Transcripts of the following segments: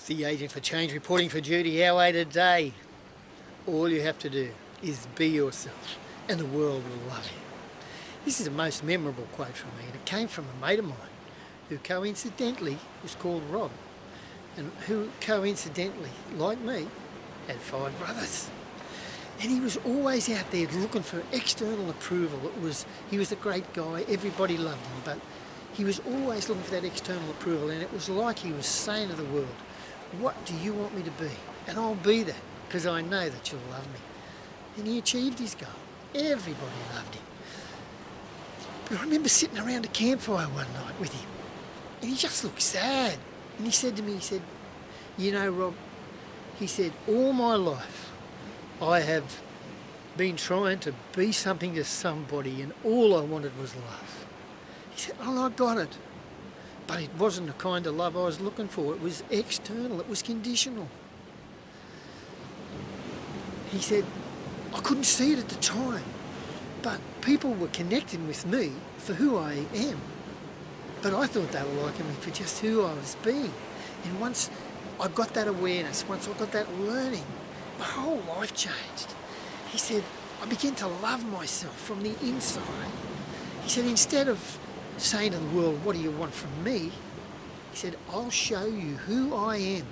The Agent for Change reporting for duty. Our way today. All you have to do is be yourself and the world will love you. This is the most memorable quote from me, and it came from a mate of mine who coincidentally was called Rob, and who coincidentally, like me, had 5 brothers. And he was always out there looking for external approval. He was a great guy, everybody loved him, but he was always looking for that external approval, and it was like he was saying to the world, what do you want me to be? And I'll be that, because I know that you'll love me. And he achieved his goal. Everybody loved him. But I remember sitting around a campfire one night with him, and he just looked sad. And he said to me, you know, Rob, he said, all my life I have been trying to be something to somebody, and all I wanted was love. He said, oh, I got it. But it wasn't the kind of love I was looking for. It was external. It was conditional. He said, I couldn't see it at the time, but people were connecting with me for who I am. But I thought they were liking me for just who I was being. And once I got that awareness, once I got that learning, my whole life changed. He said, I began to love myself from the inside. He said, instead of saying to the world, what do you want from me? He said, I'll show you who I am.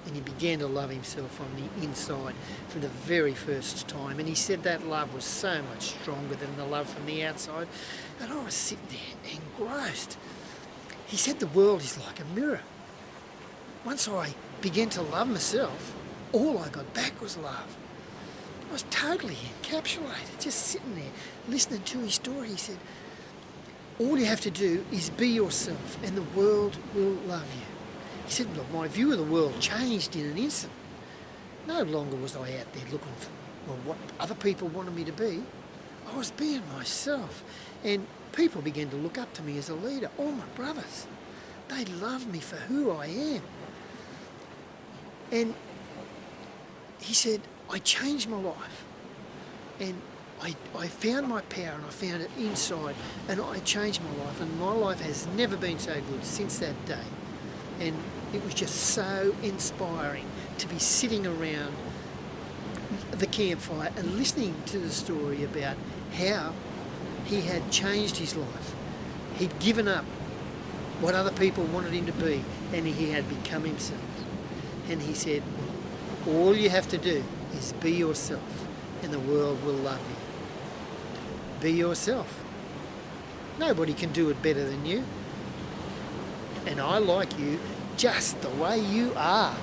And he began to love himself from the inside from the very first time. And he said that love was so much stronger than the love from the outside. And I was sitting there engrossed. He said the world is like a mirror. Once I began to love myself, all I got back was love. I was totally encapsulated, just sitting there, listening to his story. He said, all you have to do is be yourself and the world will love you. He said, look, my view of the world changed in an instant. No longer was I out there looking for what other people wanted me to be. I was being myself. And people began to look up to me as a leader. All my brothers, they loved me for who I am. And he said, I changed my life. And I found my power, and I found it inside, and I changed my life, and my life has never been so good since that day. And it was just so inspiring to be sitting around the campfire and listening to the story about how he had changed his life. He'd given up what other people wanted him to be, and he had become himself. And he said, all you have to do is be yourself, and the world will love you. Be yourself. Nobody can do it better than you. And I like you just the way you are.